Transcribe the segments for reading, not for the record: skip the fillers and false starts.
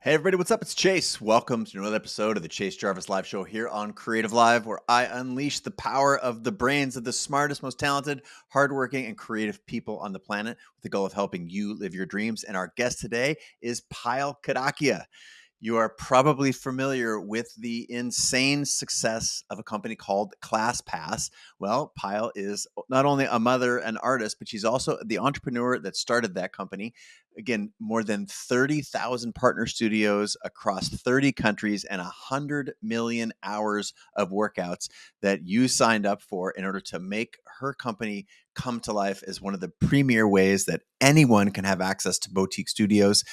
Hey everybody, what's up? It's Chase. Welcome to another episode of the Chase Jarvis Live Show here on Creative Live, where I unleash the power of the brains of the smartest, most talented, hardworking, and creative people on the planet with the goal of helping you live your dreams. And our guest today is Payal Kadakia. You are probably familiar with the insane success of a company called ClassPass. Well, Payal is not only a mother and artist, but she's also the entrepreneur that started that company. Again, more than 30,000 partner studios across 30 countries and 100 million hours of workouts that you signed up for in order to make her company come to life as one of the premier ways that anyone can have access to boutique studios.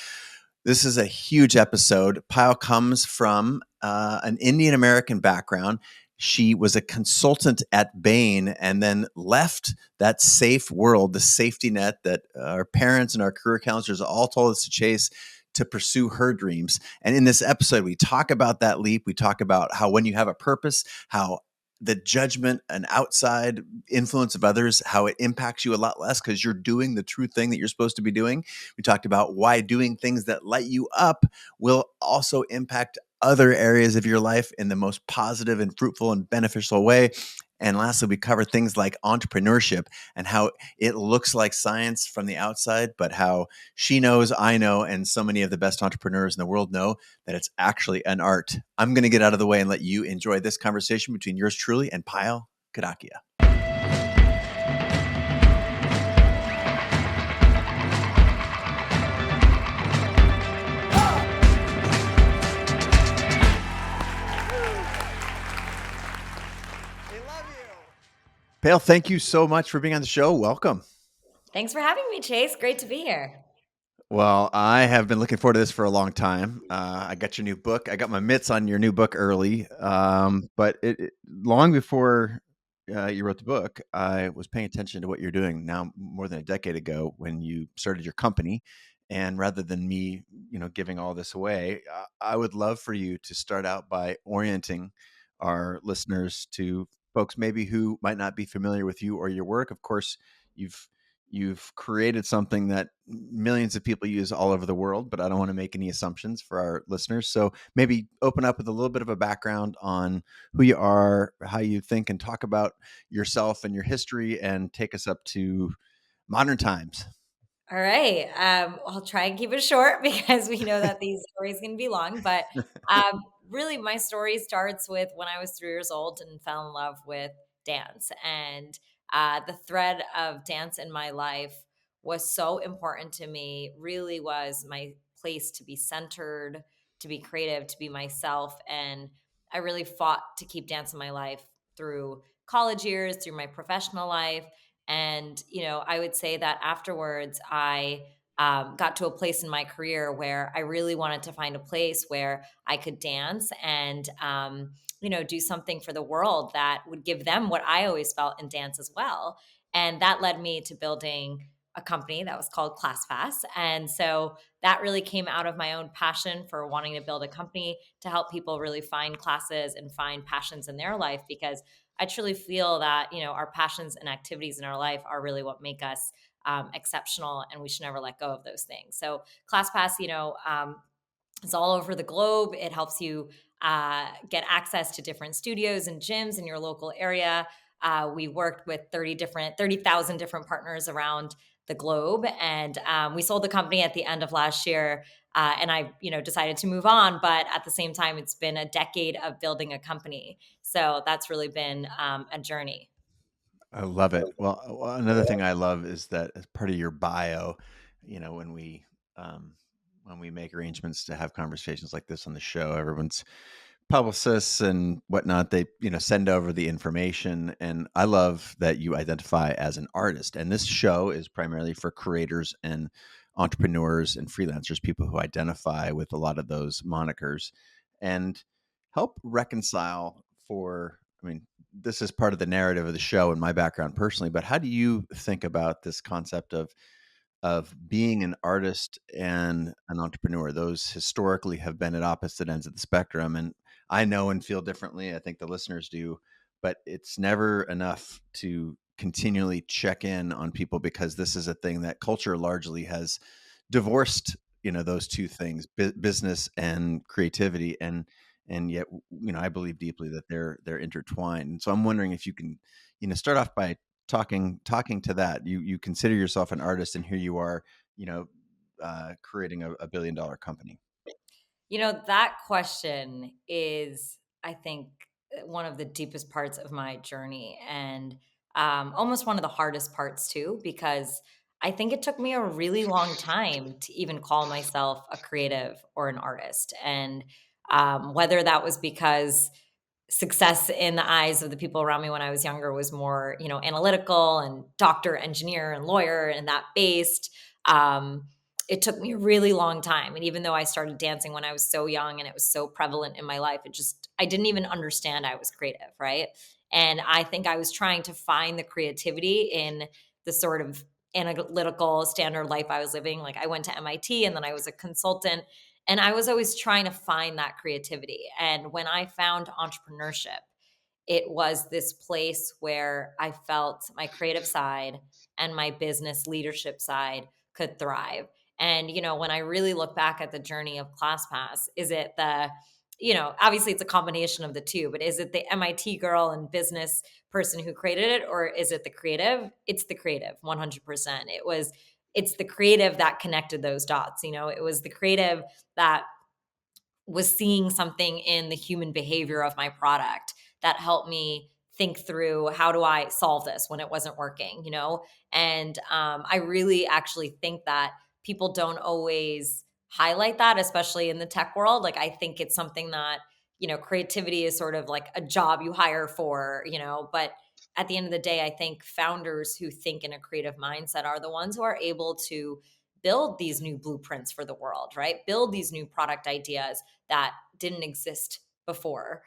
This is a huge episode. Payal comes from an Indian American background. She was a consultant at Bain and then left that safe world, the safety net that our parents and our career counselors all told us to chase to pursue her dreams. And in this episode, we talk about that leap. We talk about how when you have a purpose, how the judgment and outside influence of others, how it impacts you a lot less because you're doing the true thing that you're supposed to be doing. We talked about why doing things that light you up will also impact other areas of your life in the most positive and fruitful and beneficial way. And lastly, we cover things like entrepreneurship and how it looks like science from the outside, but how she knows, I know, and so many of the best entrepreneurs in the world know that it's actually an art. I'm going to get out of the way and let you enjoy this conversation between yours truly and Payal Kadakia. Payal, thank you so much for being on the show. Welcome. Thanks for having me, Chase. Great to be here. Well, I have been looking forward to this for a long time. I got your new book. I got my mitts on your new book early, but long before you wrote the book, I was paying attention to what you're doing now more than a decade ago when you started your company. And rather than me, giving all this away, I would love for you to start out by orienting our listeners to folks maybe who might not be familiar with you or your work. Of course, you've created something that millions of people use all over the world, but I don't want to make any assumptions for our listeners. So maybe open up with a little bit of a background on who you are, how you think and talk about yourself and your history, and take us up to modern times. All right. I'll try and keep it short because we know that these stories can be long. But really, my story starts with when I was 3 years old and fell in love with dance. And the thread of dance in my life was so important to me, really was my place to be centered, to be creative, to be myself. And I really fought to keep dance in my life through college years, through my professional life. And, I would say that afterwards, I got to a place in my career where I really wanted to find a place where I could dance and, do something for the world that would give them what I always felt in dance as well. And that led me to building a company that was called ClassPass. And so that really came out of my own passion for wanting to build a company to help people really find classes and find passions in their life, because I truly feel that, our passions and activities in our life are really what make us exceptional, and we should never let go of those things. So ClassPass, it's all over the globe. It helps you get access to different studios and gyms in your local area. We worked with 30,000 different partners around the globe. And we sold the company at the end of last year. And I, decided to move on. But at the same time, it's been a decade of building a company. So that's really been a journey. I love it. Well, another thing I love is that as part of your bio, when um, we make arrangements to have conversations like this on the show, everyone's publicists and whatnot, they send over the information, and I love that you identify as an artist. And this show is primarily for creators and entrepreneurs and freelancers, people who identify with a lot of those monikers, and help reconcile for, this is part of the narrative of the show and my background personally, but how do you think about this concept of being an artist and an entrepreneur? Those historically have been at opposite ends of the spectrum. And I know and feel differently. I think the listeners do, but it's never enough to continually check in on people, because this is a thing that culture largely has divorced those two things, business and creativity, and yet, I believe deeply that they're intertwined. And so I'm wondering if you can, start off by talking to that. You consider yourself an artist, and here you are, you know, creating a $1 billion company. That question is, I think, one of the deepest parts of my journey, and almost one of the hardest parts too, because I think it took me a really long time to even call myself a creative or an artist. And whether that was because success in the eyes of the people around me when I was younger was more, analytical and doctor, engineer, and lawyer, and that based. Um, it took me a really long time. And even though I started dancing when I was so young and it was so prevalent in my life, I didn't even understand I was creative, right? And I think I was trying to find the creativity in the sort of analytical standard life I was living. Like I went to MIT and then I was a consultant, and I was always trying to find that creativity. And when I found entrepreneurship, it was this place where I felt my creative side and my business leadership side could thrive. And, when I really look back at the journey of ClassPass, is it obviously it's a combination of the two, but is it the MIT girl and business person who created it, or is it the creative? It's the creative, 100%. It's the creative that connected those dots. It was the creative that was seeing something in the human behavior of my product that helped me think through, how do I solve this when it wasn't working. And I really actually think that people don't always highlight that, especially in the tech world. Like I think it's something that, creativity is sort of like a job you hire for. But at the end of the day, I think founders who think in a creative mindset are the ones who are able to build these new blueprints for the world, right? Build these new product ideas that didn't exist before,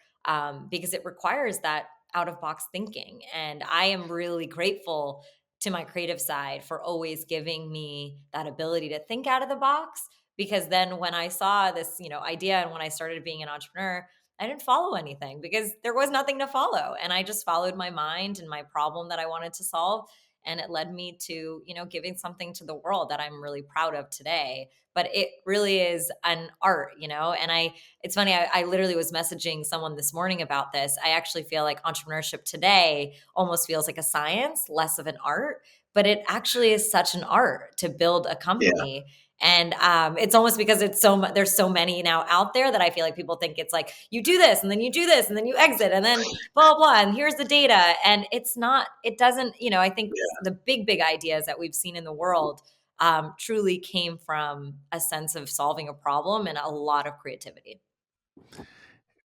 because it requires that out of box thinking. And I am really grateful to my creative side for always giving me that ability to think out of the box. Because then when I saw this, idea, and when I started being an entrepreneur, I didn't follow anything because there was nothing to follow. And I just followed my mind and my problem that I wanted to solve. And it led me to, giving something to the world that I'm really proud of today. But it really is an art. And it's funny, I literally was messaging someone this morning about this. I actually feel like entrepreneurship today almost feels like a science, less of an art, but it actually is such an art to build a Yeah. company. And it's almost because there's so many now out there that I feel like people think it's like you do this and then you do this and then you exit and then blah blah and here's the data, and it's not. It doesn't. I think the big ideas that we've seen in the world truly came from a sense of solving a problem and a lot of creativity.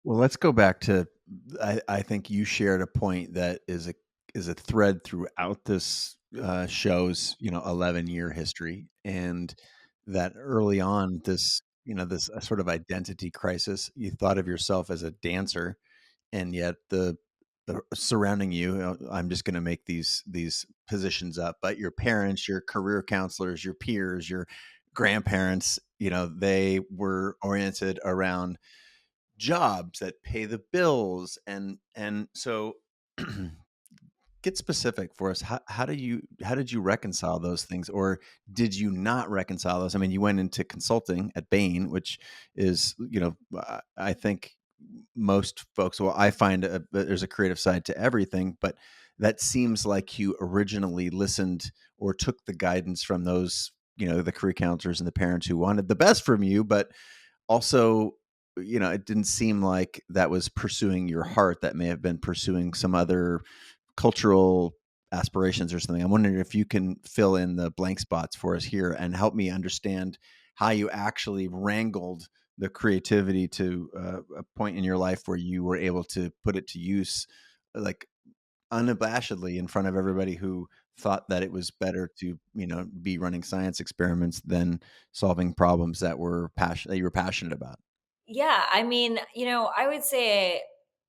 Well, let's go back to, I think you shared a point that is a thread throughout this show's 11-year history, and that early on, this sort of identity crisis. You thought of yourself as a dancer, and yet the surrounding you, I'm just going to make these positions up, but your parents, your career counselors, your peers, your grandparents, they were oriented around jobs that pay the bills, and so get specific for us. How did you reconcile those things, or did you not reconcile those? I mean, you went into consulting at Bain, which is, I think most folks, well, I find there's a creative side to everything, but that seems like you originally listened or took the guidance from those, the career counselors and the parents who wanted the best from you, but also, it didn't seem like that was pursuing your heart. That may have been pursuing some other cultural aspirations or something. I'm wondering if you can fill in the blank spots for us here and help me understand how you actually wrangled the creativity to a point in your life where you were able to put it to use, like, unabashedly in front of everybody who thought that it was better to, be running science experiments than solving problems that you were passionate about. Yeah, I mean, I would say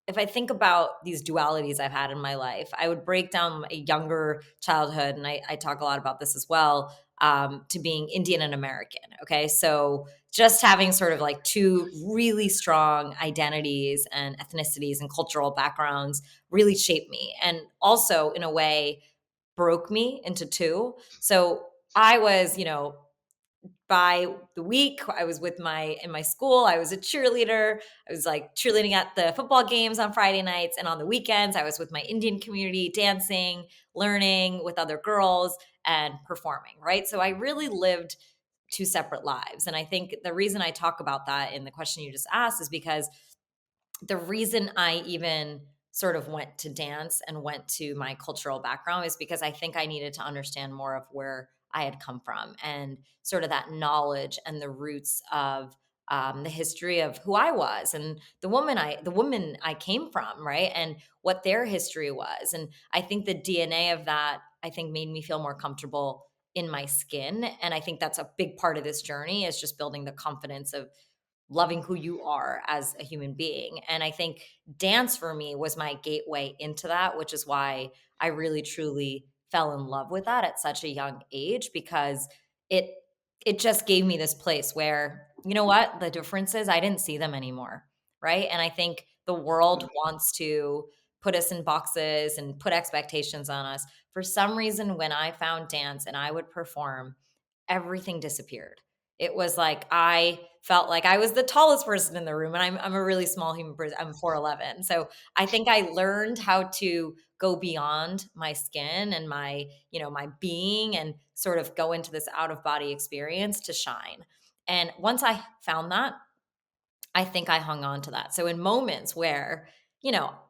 if I think about these dualities I've had in my life, I would break down a younger childhood, and I talk a lot about this as well, to being Indian and American. Okay. So just having sort of like two really strong identities and ethnicities and cultural backgrounds really shaped me. And also, in a way, broke me into two. So I was, by the week, I was with in my school, I was a cheerleader. I was like cheerleading at the football games on Friday nights, and on the weekends I was with my Indian community, dancing, learning with other girls, and performing, right? So I really lived two separate lives. And I think the reason I talk about that in the question you just asked is because the reason I even sort of went to dance and went to my cultural background is because I think I needed to understand more of where I had come from, and sort of that knowledge and the roots of the history of who I was, and the woman I came from, right, and what their history was. And I think the DNA of that, I think, made me feel more comfortable in my skin. And I think that's a big part of this journey, is just building the confidence of loving who you are as a human being. And I think dance for me was my gateway into that, which is why I really truly fell in love with that at such a young age, because it it just gave me this place where, you know what, the difference is I didn't see them anymore, right? And I think the world wants to put us in boxes and put expectations on us. For some reason, when I found dance and I would perform, everything disappeared. It was like I felt like I was the tallest person in the room, and I'm a really small human person. I'm 4'11". So I think I learned how to go beyond my skin and my, my being, and sort of go into this out of body experience to shine. And once I found that, I think I hung on to that. So in moments where,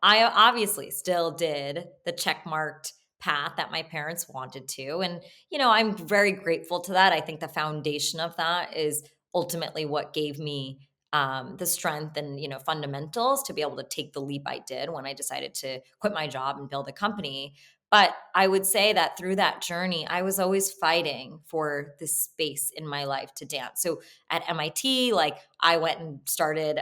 I obviously still did the check marked path that my parents wanted to. And, I'm very grateful to that. I think the foundation of that is ultimately what gave me the strength and, fundamentals to be able to take the leap I did when I decided to quit my job and build a company. But I would say that through that journey, I was always fighting for this space in my life to dance. So at MIT, like I went and started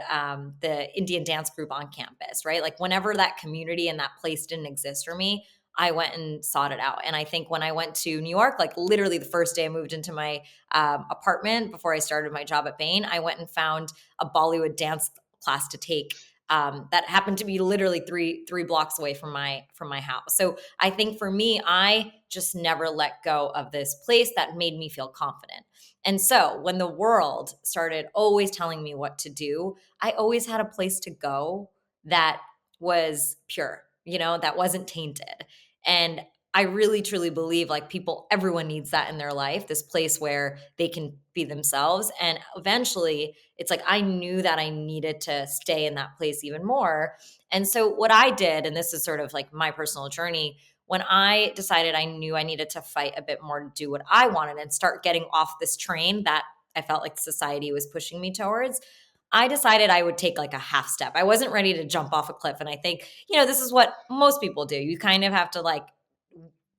the Indian dance group on campus, right? Like whenever that community and that place didn't exist for me, I went and sought it out. And I think when I went to New York, like literally the first day I moved into my apartment before I started my job at Bain, I went and found a Bollywood dance class to take. That happened to be literally three blocks away from my house. So I think for me, I just never let go of this place that made me feel confident. And so when the world started always telling me what to do, I always had a place to go that was pure, that wasn't tainted. And I really truly believe like everyone needs that in their life, this place where they can be themselves. And eventually it's like I knew that I needed to stay in that place even more. And so what I did, and this is sort of like my personal journey, when I decided I knew I needed to fight a bit more to do what I wanted and start getting off this train that I felt like society was pushing me towards, I decided I would take like a half step. I wasn't ready to jump off a cliff. And I think, this is what most people do. You kind of have to like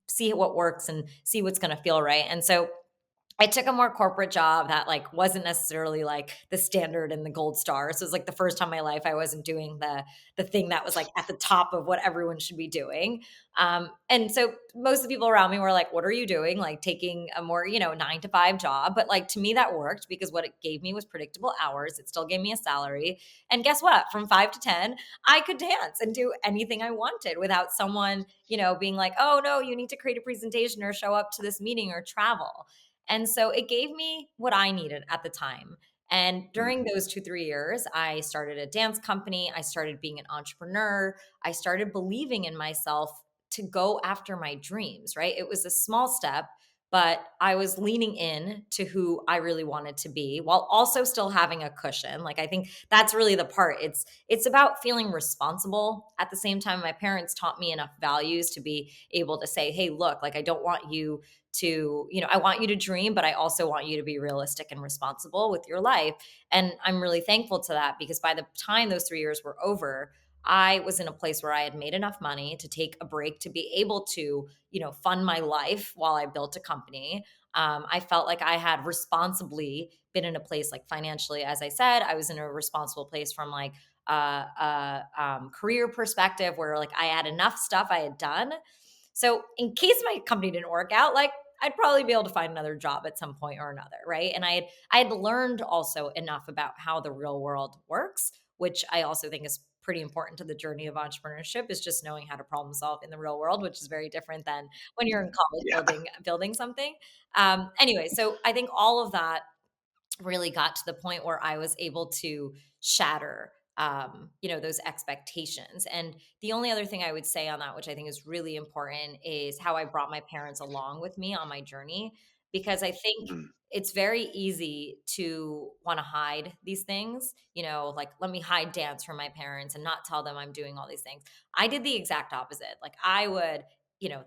see what works and see what's going to feel right. And so I took a more corporate job that like wasn't necessarily like the standard and the gold star. So it was like the first time in my life I wasn't doing the thing that was like at the top of what everyone should be doing. And so most of the people around me were like, "What are you doing? Like taking a more 9 to 5 job?" But like to me that worked because what it gave me was predictable hours. It still gave me a salary, and guess what? From 5 to 10, I could dance and do anything I wanted without someone being like, "Oh no, you need to create a presentation or show up to this meeting or travel." And so it gave me what I needed at the time. And during Mhm. those 2, 3 years, I started a dance company. I started being an entrepreneur. I started believing in myself to go after my dreams, right? It was a small step, but I was leaning in to who I really wanted to be while also still having a cushion. Like I think that's really the part. It's about feeling responsible. At the same time, my parents taught me enough values to be able to say, "Hey, look, like I don't want you to, I want you to dream, but I also want you to be realistic and responsible with your life." And I'm really thankful to that because by the time those 3 years were over, I was in a place where I had made enough money to take a break to be able to, fund my life while I built a company. I felt like I had responsibly been in a place like financially, as I said, I was in a responsible place from like career perspective where like I had enough stuff I had done. So in case my company didn't work out, like I'd probably be able to find another job at some point or another, right? And I had learned also enough about how the real world works which I also think is pretty important to the journey of entrepreneurship, is just knowing how to problem solve in the real world, which is very different than when you're in college Yeah. building something. Anyway, so I think all of that really got to the point where I was able to shatter those expectations. And the only other thing I would say on that, which I think is really important, is how I brought my parents along with me on my journey. Because I think Mm. it's very easy to want to hide these things, like let me hide dance from my parents and not tell them I'm doing all these things. I did the exact opposite. Like I would,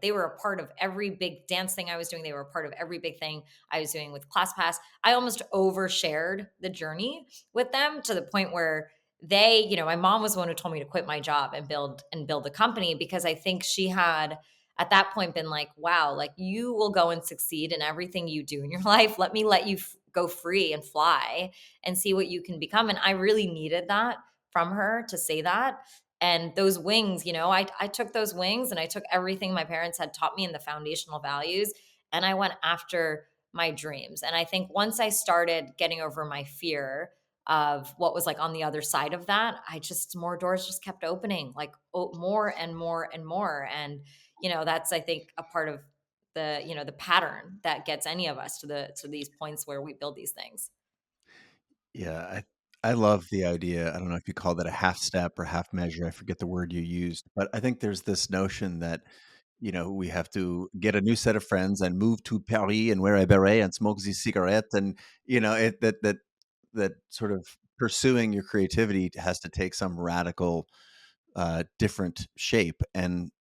they were a part of every big dance thing I was doing. They were a part of every big thing I was doing with ClassPass. I almost overshared the journey with them to the point where my mom was the one who told me to quit my job and build a company, because I think she had at that point been like, wow, like you will go and succeed in everything you do in your life. Let me let you go free and fly and see what you can become. And I really needed that from her to say that. And those wings, I took those wings and I took everything my parents had taught me in the foundational values, and I went after my dreams. And I think once I started getting over my fear of what was like on the other side of that, more doors just kept opening, like more and more and more. And, that's, I think, a part of the pattern that gets any of us to these points where we build these things. Yeah, I love the idea. I don't know if you call that a half step or half measure. I forget the word you used, but I think there's this notion that, we have to get a new set of friends and move to Paris and wear a beret and smoke the cigarette, and that sort of pursuing your creativity has to take some radical, different shape. And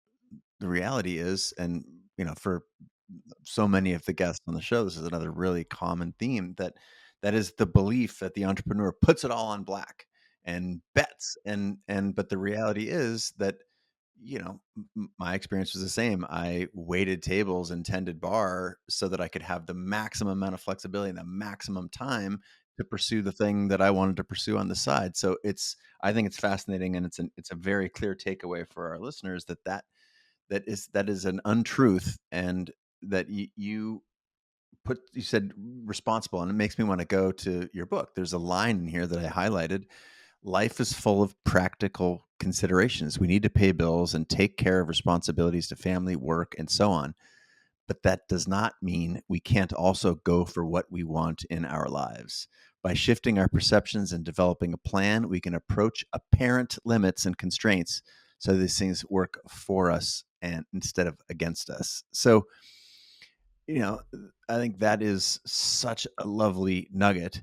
the reality is, and for so many of the guests on the show, this is another really common theme, that is the belief that the entrepreneur puts it all on black and bets. And but the reality is that, my experience was the same. I waited tables and tended bar so that I could have the maximum amount of flexibility and the maximum time to pursue the thing that I wanted to pursue on the side. So I think it's fascinating, and it's a very clear takeaway for our listeners that is an untruth, and that you said responsible, and it makes me want to go to your book. There's a line in here that I highlighted: life is full of practical considerations. We need to pay bills and take care of responsibilities to family, work, and so on. But that does not mean we can't also go for what we want in our lives. By shifting our perceptions and developing a plan, we can approach apparent limits and constraints so these things work for us and instead of against us. So, you know, I think that is such a lovely nugget.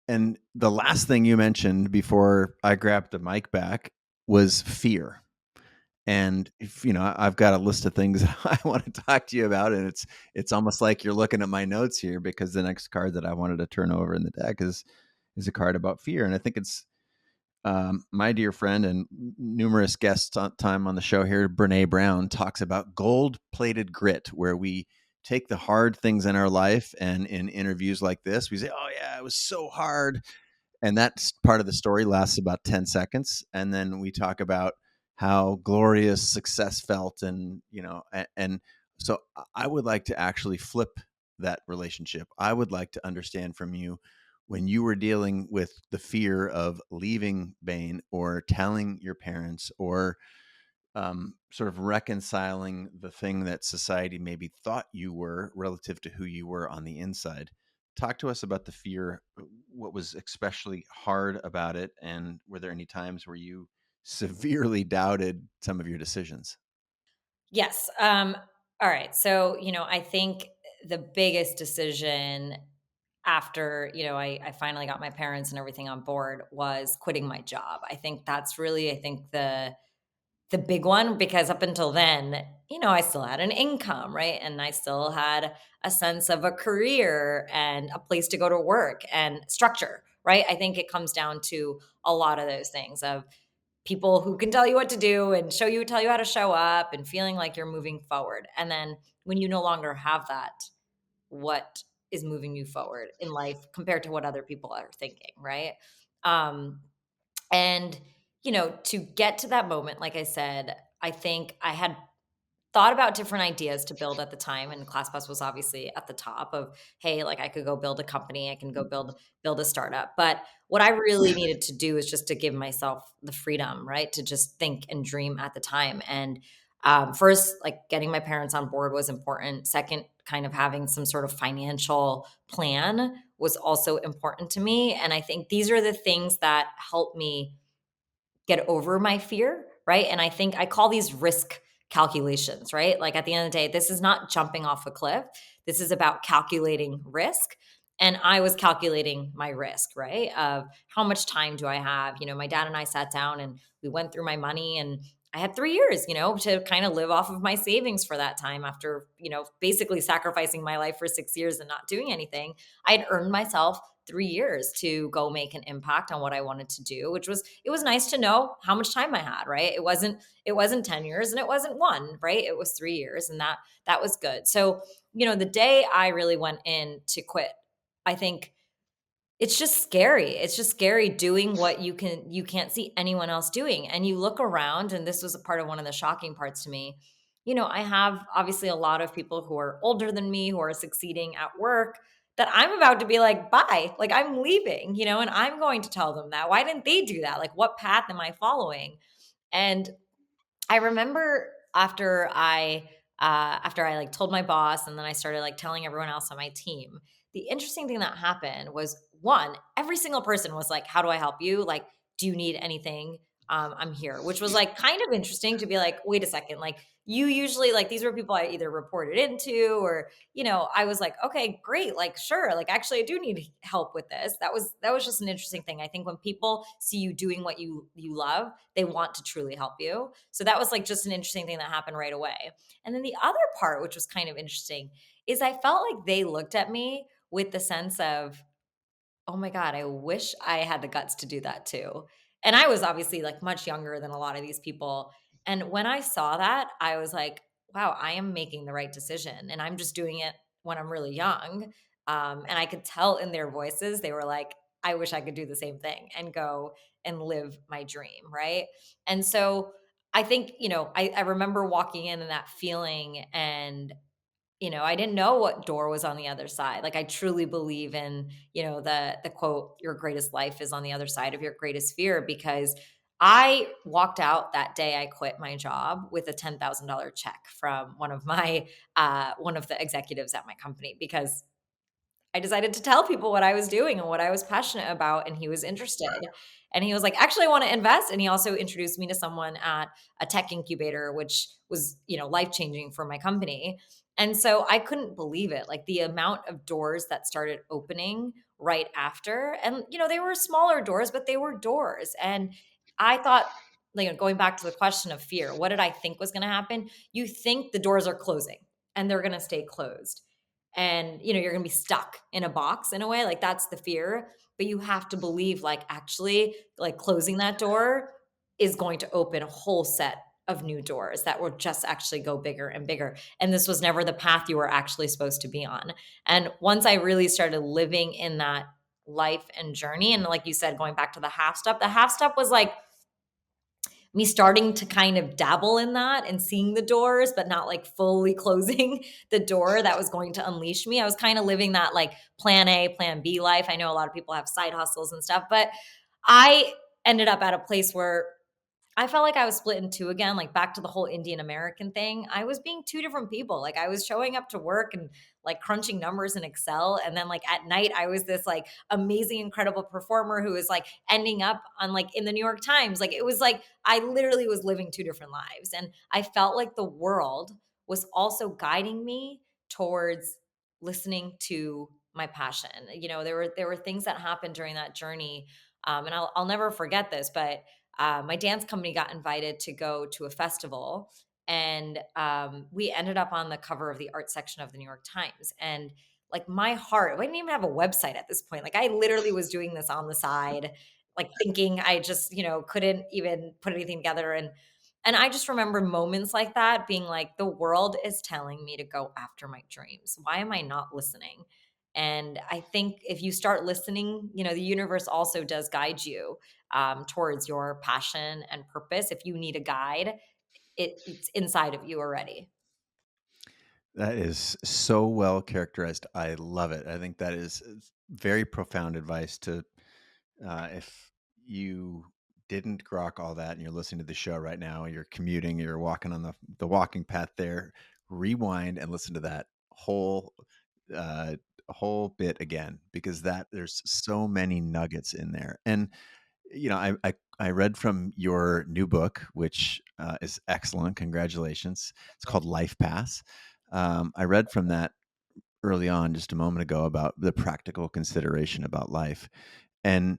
And the last thing you mentioned before I grabbed the mic back was fear. And if I've got a list of things that I want to talk to you about, and it's almost like you're looking at my notes here, because the next card that I wanted to turn over in the deck is a card about fear. And I think it's my dear friend and numerous guests time on the show here, Brene Brown, talks about gold-plated grit, where we take the hard things in our life, and in interviews like this, we say, "Oh yeah, it was so hard," and that part of the story lasts about 10 seconds, and then we talk about how glorious success felt. And so I would like to actually flip that relationship. I would like to understand from you, when you were dealing with the fear of leaving Bain or telling your parents, or sort of reconciling the thing that society maybe thought you were relative to who you were on the inside. Talk to us about the fear. What was especially hard about it? And were there any times where you severely doubted some of your decisions? Yes. All right. So, I think the biggest decision after, I finally got my parents and everything on board was quitting my job. I think that's really, I think the big one, because up until then, I still had an income, right? And I still had a sense of a career and a place to go to work and structure, right? I think it comes down to a lot of those things of people who can tell you what to do and tell you how to show up and feeling like you're moving forward. And then when you no longer have that, what is moving you forward in life compared to what other people are thinking, right? Um, and to get to that moment, like I said, I think I had thought about different ideas to build at the time, and ClassPass was obviously at the top of, hey, like I could go build a company, I can go build a startup. But what I really needed to do is just to give myself the freedom, right, to just think and dream at the time. And first, like getting my parents on board was important. Second, kind of having some sort of financial plan was also important to me. And I think these are the things that help me get over my fear, right? And I think I call these risk calculations, right? Like at the end of the day, this is not jumping off a cliff. This is about calculating risk. And I was calculating my risk, right? Of how much time do I have? My dad and I sat down and we went through my money, and I had 3 years, to kind of live off of my savings for that time after, basically sacrificing my life for 6 years and not doing anything. I had earned myself 3 years to go make an impact on what I wanted to do, which was, it was nice to know how much time I had, right? It wasn't 10 years and it wasn't one, right? It was 3 years, and that was good. So, the day I really went in to quit, I think it's just scary. It's just scary doing what you can't see anyone else doing. And you look around, and this was a part of one of the shocking parts to me. I have obviously a lot of people who are older than me who are succeeding at work that I'm about to be like, bye, like I'm leaving, and I'm going to tell them that. Why didn't they do that? Like, what path am I following? And I remember after I like told my boss, and then I started like telling everyone else on my team. The interesting thing that happened was, one, every single person was like, "How do I help you? Like, do you need anything? I'm here." Which was like kind of interesting to be like, "Wait a second, like you usually like these were people I either reported into, or I was like, okay, great, like sure, like actually I do need help with this." That was just an interesting thing. I think when people see you doing what you love, they want to truly help you. So that was like just an interesting thing that happened right away. And then the other part, which was kind of interesting, is I felt like they looked at me with the sense of, oh my God, I wish I had the guts to do that too. And I was obviously like much younger than a lot of these people. And when I saw that, I was like, wow, I am making the right decision. And I'm just doing it when I'm really young. And I could tell in their voices, they were like, I wish I could do the same thing and go and live my dream. Right. And so I think, I remember walking in and that feeling, and I didn't know what door was on the other side. Like I truly believe in, the quote, your greatest life is on the other side of your greatest fear, because I walked out that day I quit my job with a $10,000 check from one of the executives at my company, because I decided to tell people what I was doing and what I was passionate about, and he was interested. And he was like, "Actually, I want to invest." And he also introduced me to someone at a tech incubator, which was, life-changing for my company. And so I couldn't believe it, like the amount of doors that started opening right after. And they were smaller doors, but they were doors. And I thought, like going back to the question of fear, what did I think was going to happen? You think the doors are closing and they're going to stay closed, and you're going to be stuck in a box in a way, like that's the fear. But you have to believe, like actually, like closing that door is going to open a whole set of new doors that will just actually go bigger and bigger, and this was never the path you were actually supposed to be on. And once I really started living in that life and journey, and like you said, going back to the half step was like me starting to kind of dabble in that and seeing the doors, but not like fully closing the door that was going to unleash me. I was kind of living that like plan A, plan B life. I know a lot of people have side hustles and stuff, but I ended up at a place where I felt like I was split in two again, like back to the whole Indian American thing. I was being two different people. Like I was showing up to work and like crunching numbers in Excel. And then like at night, I was this like amazing, incredible performer who was like ending up on like in the New York Times. Like it was like I literally was living two different lives. And I felt like the world was also guiding me towards listening to my passion. There were things that happened during that journey. And I'll never forget this, but my dance company got invited to go to a festival, and we ended up on the cover of the art section of the New York Times. And like my heart, I didn't even have a website at this point. Like I literally was doing this on the side, like thinking I just couldn't even put anything together. And I just remember moments like that being like, the world is telling me to go after my dreams. Why am I not listening? And I think if you start listening, the universe also does guide you towards your passion and purpose. If you need a guide, it's inside of you already. That is so well characterized. I love it. I think that is very profound advice to if you didn't grok all that and you're listening to the show right now, you're commuting, you're walking on the walking path there, rewind and listen to that uh whole bit again because that there's so many nuggets in there. And I read from your new book, which is excellent. Congratulations. It's called Life Pass. I read from that early on just a moment ago about the practical consideration about life. And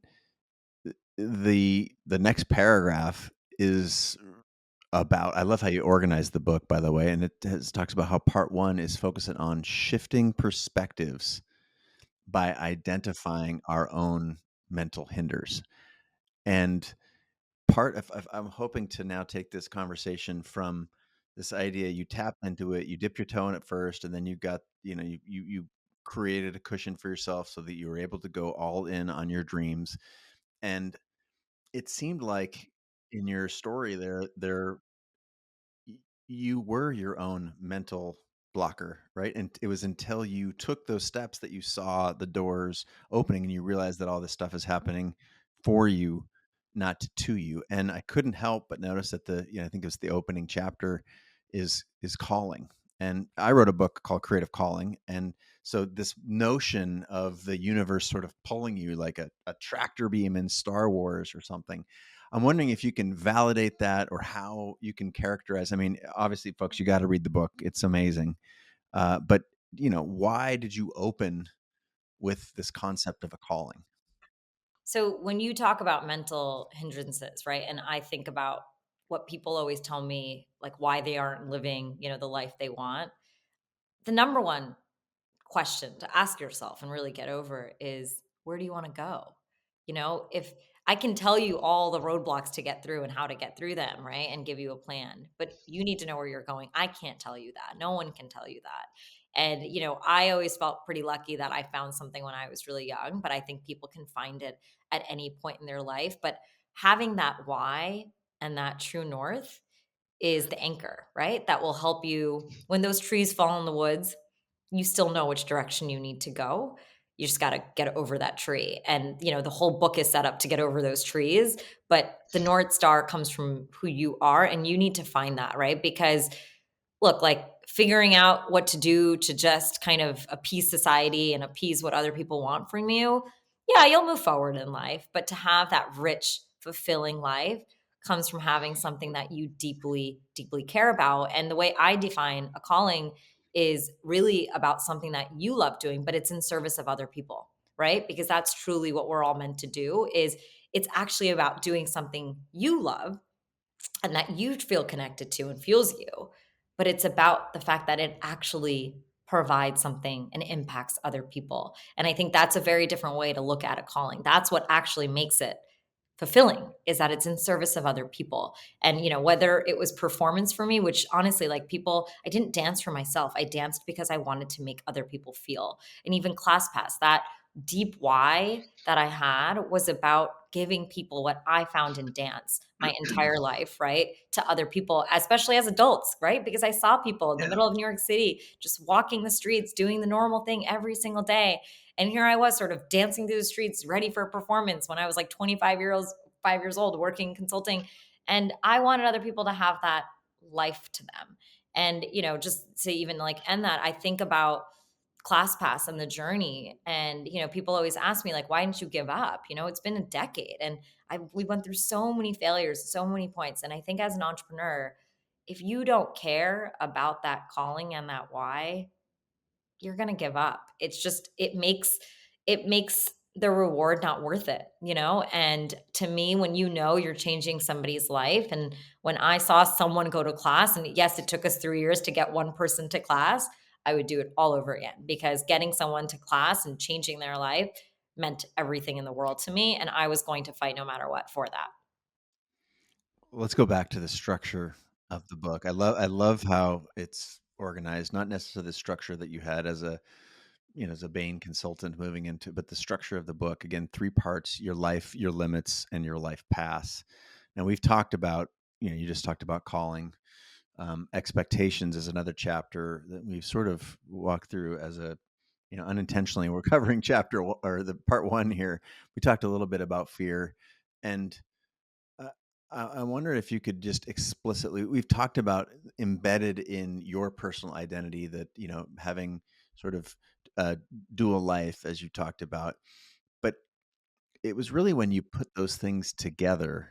the next paragraph is about, I love how you organize the book, by the way, and talks about how part one is focusing on shifting perspectives by identifying our own mental hinders. And I'm hoping to now take this conversation from this idea you tap into it, you dip your toe in it first, and then you got, you created a cushion for yourself so that you were able to go all in on your dreams. And it seemed like in your story you were your own mental blocker, right? And it was until you took those steps that you saw the doors opening and you realized that all this stuff is happening for you, not to you. And I couldn't help but notice that I think it was the opening chapter is calling. And I wrote a book called Creative Calling. And so this notion of the universe sort of pulling you like a tractor beam in Star Wars or something. I'm wondering if you can validate that or how you can characterize. I mean, obviously, folks, you got to read the book. It's amazing. But why did you open with this concept of a calling? So when you talk about mental hindrances, right? And I think about what people always tell me, like why they aren't living, the life they want. The number one question to ask yourself and really get over is, where do you want to go? If I can tell you all the roadblocks to get through and how to get through them, right? And give you a plan, but you need to know where you're going. I can't tell you that. No one can tell you that. And, I always felt pretty lucky that I found something when I was really young, but I think people can find it at any point in their life. But having that why and that true north is the anchor, right? That will help you when those trees fall in the woods, you still know which direction you need to go. You just got to get over that tree. And, the whole book is set up to get over those trees, but the North Star comes from who you are and you need to find that, right? Because look, like figuring out what to do to just kind of appease society and appease what other people want from you, yeah, you'll move forward in life. But to have that rich, fulfilling life comes from having something that you deeply, deeply care about. And the way I define a calling is really about something that you love doing, but it's in service of other people, right? Because that's truly what we're all meant to do is it's actually about doing something you love and that you feel connected to and fuels you. But it's about the fact that it actually provides something and impacts other people. And I think that's a very different way to look at a calling. That's what actually makes it fulfilling is that it's in service of other people. And whether it was performance for me, which honestly, like people, I didn't dance for myself. I danced because I wanted to make other people feel. And even ClassPass, that deep why that I had was about giving people what I found in dance my entire life, right? To other people, especially as adults, right? Because I saw people in the Yeah. middle of New York City just walking the streets, doing the normal thing every single day. And here I was sort of dancing through the streets, ready for a performance when I was like 5 years old, working consulting. And I wanted other people to have that life to them. And, just to even like end that, I think about ClassPass and the journey. And, people always ask me, like, why didn't you give up? It's been a decade and we went through so many failures, so many points. And I think as an entrepreneur, if you don't care about that calling and that why, you're going to give up. It's just it makes the reward not worth it, And to me, when you're changing somebody's life and when I saw someone go to class and yes, it took us 3 years to get one person to class, I would do it all over again because getting someone to class and changing their life meant everything in the world to me and I was going to fight no matter what for that. Let's go back to the structure of the book. I love how it's organized, not necessarily the structure that you had as a Bain consultant moving into, but the structure of the book. Again, three parts: your life, your limits, and your life pass. Now we've talked about, you just talked about calling. Expectations is another chapter that we've sort of walked through as a, unintentionally. We're covering or the part one here. We talked a little bit about fear, and uh, I wonder if you could just explicitly. We've talked about embedded in your personal identity that having sort of uh, dual life, as you talked about, but it was really when you put those things together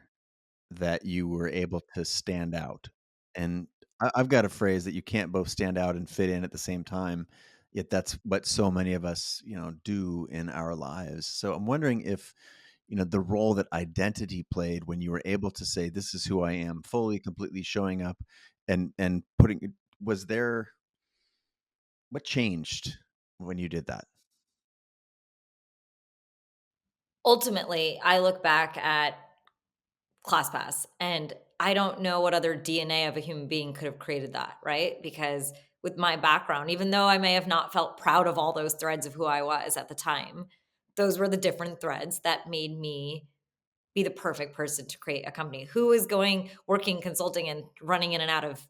that you were able to stand out. And I've got a phrase that you can't both stand out and fit in at the same time. Yet that's what so many of us, do in our lives. So I'm wondering if, the role that identity played when you were able to say, "This is who I am," fully, completely showing up, and putting it. Was there what changed when you did that? Ultimately, I look back at ClassPass, and I don't know what other DNA of a human being could have created that, right? Because with my background, even though I may have not felt proud of all those threads of who I was at the time, those were the different threads that made me be the perfect person to create a company. Who is going working consulting and running in and out of,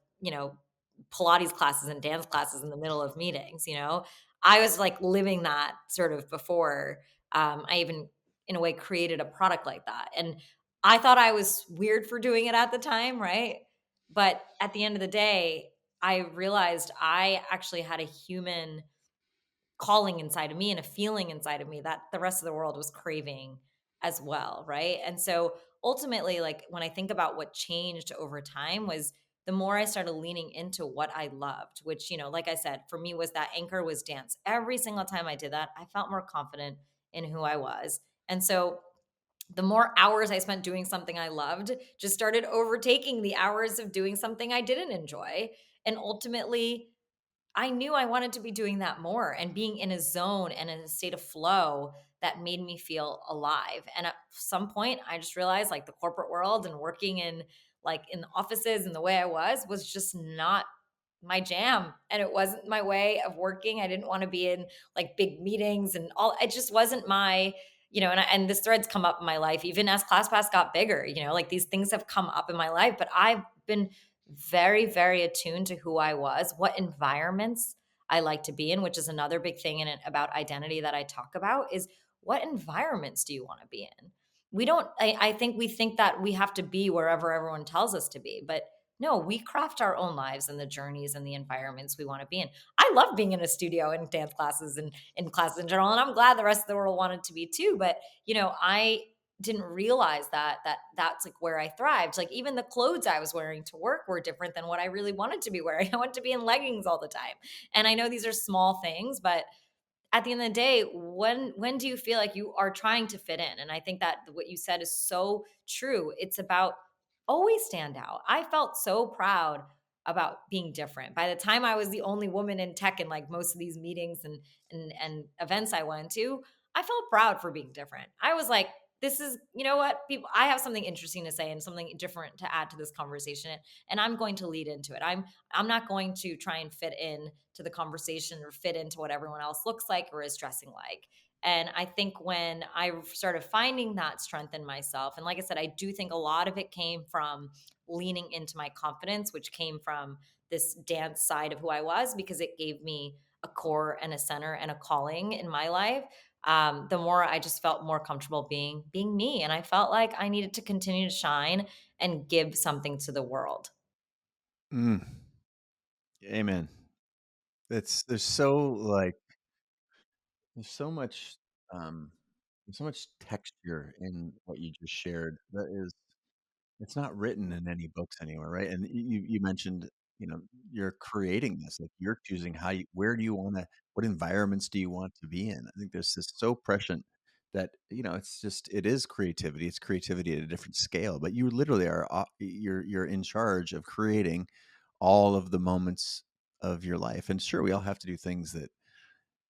Pilates classes and dance classes in the middle of meetings, you know? I was like living that sort of before I even in a way created a product like that. And I thought I was weird for doing it at the time, right? But at the end of the day, I realized I actually had a human calling inside of me and a feeling inside of me that the rest of the world was craving as well, right? And so ultimately, like when I think about what changed over time was the more I started leaning into what I loved, which, like I said, for me was that anchor was dance. Every single time I did that, I felt more confident in who I was. And so the more hours I spent doing something I loved just started overtaking the hours of doing something I didn't enjoy. And ultimately, I knew I wanted to be doing that more and being in a zone and in a state of flow that made me feel alive. And at some point, I just realized like the corporate world and working in like in the offices and the way I was just not my jam. And it wasn't my way of working. I didn't want to be in like big meetings and all. It just wasn't my, and this thread's come up in my life, even as ClassPass got bigger, like these things have come up in my life, but I've been very, very attuned to who I was, what environments I like to be in, which is another big thing in it about identity that I talk about is what environments do you want to be in? We don't, I think we think that we have to be wherever everyone tells us to be, but no, we craft our own lives and the journeys and the environments we want to be in. I love being in a studio and dance classes and in classes in general, and I'm glad the rest of the world wanted to be too. But I didn't realize that's like where I thrived. Like even the clothes I was wearing to work were different than what I really wanted to be wearing. I wanted to be in leggings all the time. And I know these are small things, but at the end of the day, when do you feel like you are trying to fit in? And I think that what you said is so true. It's about always stand out. I felt so proud about being different. By the time I was the only woman in tech in like most of these meetings and events I went to, I felt proud for being different. I was like, this is, you know what, people, I have something interesting to say and something different to add to this conversation, and I'm going to lead into it. I'm not going to try and fit in to the conversation or fit into what everyone else looks like or is dressing like. And I think when I started finding that strength in myself, and like I said, I do think a lot of it came from leaning into my confidence, which came from this dance side of who I was, because it gave me a core and a center and a calling in my life. The more I just felt more comfortable being me, and I felt like I needed to continue to shine and give something to the world. Mm, amen. It's there's so like there's so much um there's so much texture in what you just shared. That is it's not written in any books anywhere, right? And you mentioned, you're creating this, like you're choosing how you where do you wanna what environments do you want to be in? I think there's this so prescient that, it's just it is creativity. It's creativity at a different scale, but you literally are you're in charge of creating all of the moments of your life. And sure, we all have to do things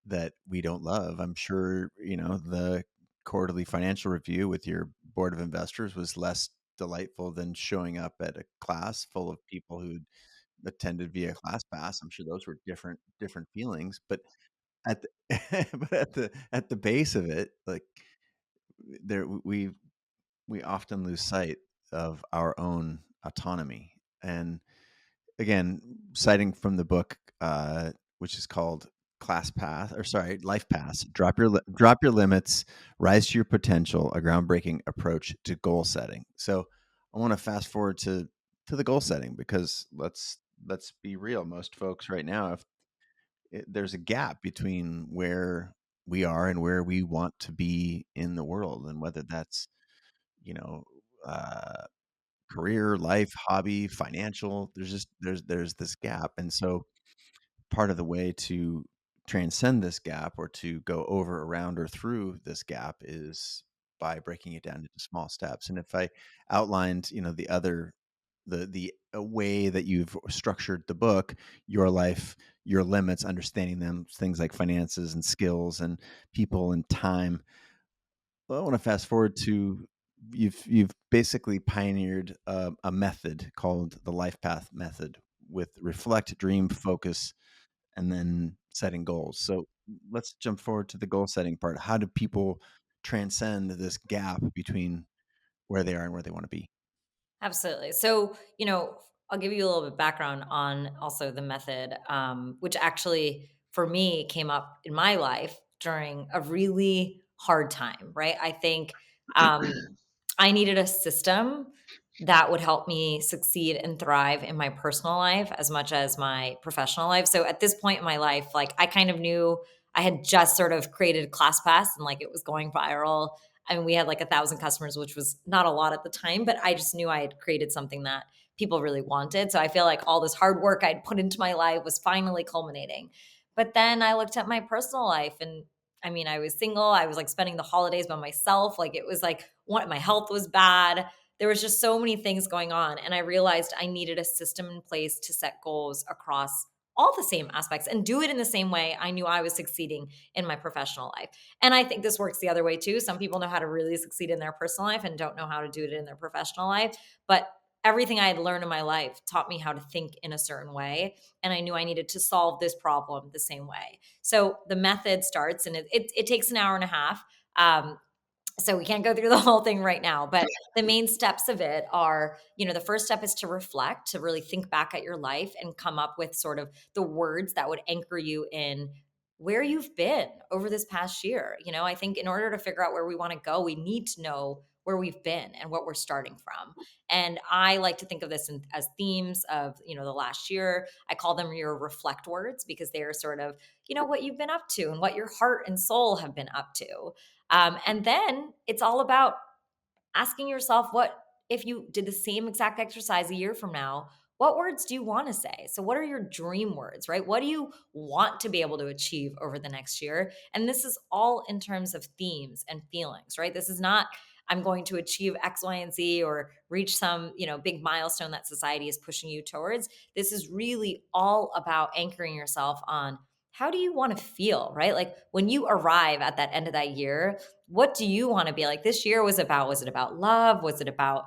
that we don't love. I'm sure, the quarterly financial review with your board of investors was less delightful than showing up at a class full of people who attended via ClassPass. I'm sure those were different feelings, but at the but at the base of it, like there we often lose sight of our own autonomy. And again, citing from the book, which is called ClassPass, or sorry, Life Pass. Drop your limits, rise to your potential. A groundbreaking approach to goal setting. So, I want to fast forward to the goal setting, because let's be real. Most folks right now, if there's a gap between where we are and where we want to be in the world, and whether that's, you know, uh, career, life, hobby, financial. There's this gap, and so part of the way to transcend this gap, or to go over, around, or through this gap, is by breaking it down into small steps. And if I outlined, the other, the a way that you've structured the book, your life, your limits, understanding them, things like finances and skills and people and time. Well, I want to fast forward to, you've basically pioneered a method called the Life Path method, with reflect, dream, focus, and then setting goals. So let's jump forward to the goal setting part. How do people transcend this gap between where they are and where they want to be? Absolutely. So, I'll give you a little bit of background on also the method, which actually for me came up in my life during a really hard time, right? I think I needed a system that would help me succeed and thrive in my personal life as much as my professional life. So at this point in my life, like I kind of knew I had just sort of created ClassPass and like it was going viral. I mean, we had like 1,000 customers, which was not a lot at the time, but I just knew I had created something that people really wanted. So I feel like all this hard work I'd put into my life was finally culminating. But then I looked at my personal life, and I mean, I was single. I was like spending the holidays by myself. Like it was like my health was bad. There was just so many things going on. And I realized I needed a system in place to set goals across all the same aspects and do it in the same way I knew I was succeeding in my professional life. And I think this works the other way too. Some people know how to really succeed in their personal life and don't know how to do it in their professional life. But everything I had learned in my life taught me how to think in a certain way. And I knew I needed to solve this problem the same way. So the method starts, and it takes an hour and a half. So we can't go through the whole thing right now, but the main steps of it are, the first step is to reflect, to really think back at your life and come up with sort of the words that would anchor you in where you've been over this past year. I think in order to figure out where we want to go, we need to know where we've been and what we're starting from. And I like to think of this as themes of, the last year. I call them your reflect words, because they are sort of, what you've been up to and what your heart and soul have been up to. And then it's all about asking yourself, what if you did the same exact exercise a year from now? What words do you want to say? So, what are your dream words, right? What do you want to be able to achieve over the next year? And this is all in terms of themes and feelings, right? This is not, I'm going to achieve X, Y, and Z or reach some, big milestone that society is pushing you towards. This is really all about anchoring yourself on how do you want to feel, right? Like when you arrive at that end of that year, what do you want to be like? This year was it about love? Was it about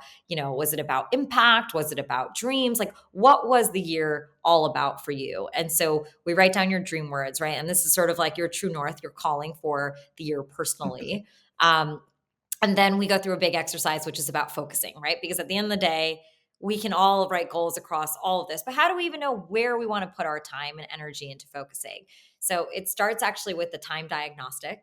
impact? Was it about dreams? Like what was the year all about for you? And so we write down your dream words, right? And this is sort of like your true north, your calling for the year personally. Um, and then we go through a big exercise, which is about focusing, right? Because at the end of the day, we can all write goals across all of this, but how do we even know where we want to put our time and energy into focusing? So it starts actually with the time diagnostic,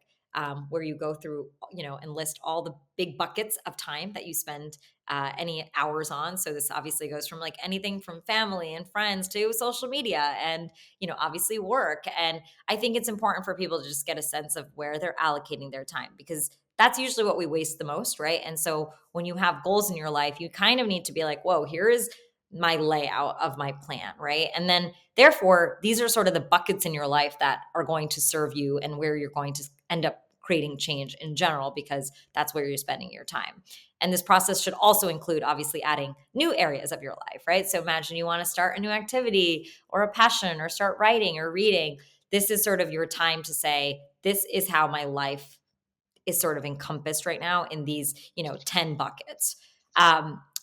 where you go through, and list all the big buckets of time that you spend any hours on. So this obviously goes from like anything from family and friends to social media and, obviously work. And I think it's important for people to just get a sense of where they're allocating their time, because that's usually what we waste the most, right? And so when you have goals in your life, you kind of need to be like, whoa, here is my layout of my plan, right? And then therefore, these are sort of the buckets in your life that are going to serve you and where you're going to end up creating change in general, because that's where you're spending your time. And this process should also include obviously adding new areas of your life, right? So imagine you want to start a new activity or a passion or start writing or reading. This is sort of your time to say, this is how my life is sort of encompassed right now in these, 10 buckets.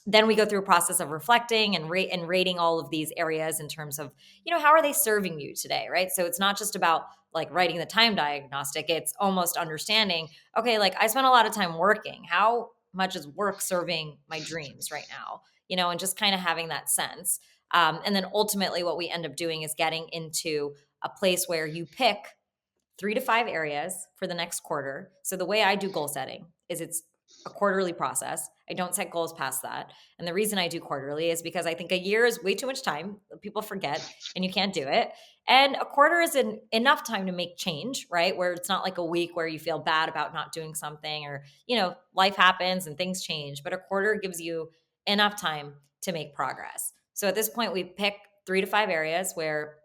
Then we go through a process of reflecting and rating all of these areas in terms of, how are they serving you today, right? So it's not just about like writing the time diagnostic. It's almost understanding, okay, like I spent a lot of time working. How much is work serving my dreams right now? And just kind of having that sense. And then ultimately, what we end up doing is getting into a place where you pick 3 to 5 areas for the next quarter. So the way I do goal setting is it's a quarterly process. I don't set goals past that. And the reason I do quarterly is because I think a year is way too much time. People forget and you can't do it. And a quarter is enough time to make change, right? Where it's not like a week where you feel bad about not doing something or, life happens and things change. But a quarter gives you enough time to make progress. So at this point, we pick 3 to 5 areas where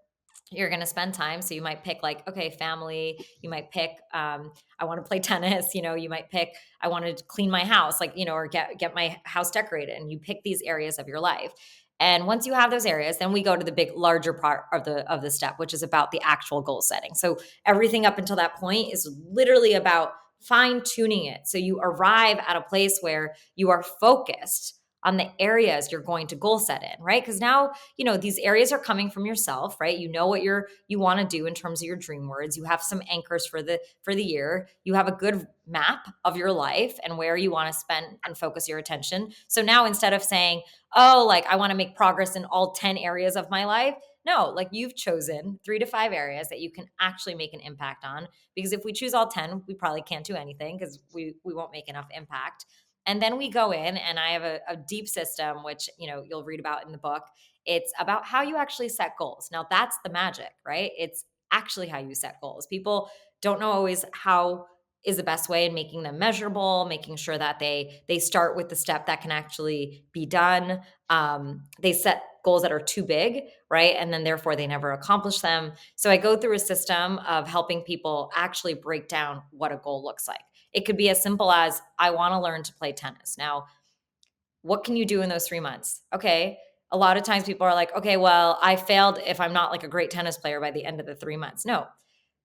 you're going to spend time. So you might pick like, okay, family. You might pick, I want to play tennis. You might pick, I want to clean my house, like, or get my house decorated. And you pick these areas of your life. And once you have those areas, then we go to the big, larger part of the step, which is about the actual goal setting. So everything up until that point is literally about fine tuning it. So you arrive at a place where you are focused on the areas you're going to goal set in, right? Because now, these areas are coming from yourself, right? You know what you want to do in terms of your dream words. You have some anchors for the year. You have a good map of your life and where you want to spend and focus your attention. So now instead of saying, "Oh, like I want to make progress in all 10 areas of my life," no, like you've chosen 3 to 5 areas that you can actually make an impact on. Because if we choose all 10, we probably can't do anything because we won't make enough impact. And then we go in, and I have a deep system, which you'll read about in the book. It's about how you actually set goals. Now that's the magic, right? It's actually how you set goals. People don't know always how is the best way in making them measurable, making sure that they start with the step that can actually be done. They set goals that are too big, right? And then therefore they never accomplish them. So I go through a system of helping people actually break down what a goal looks like. It could be as simple as I want to learn to play tennis. Now, what can you do in those 3 months? Okay. A lot of times people are like, okay, well, I failed if I'm not like a great tennis player by the end of the 3 months. No,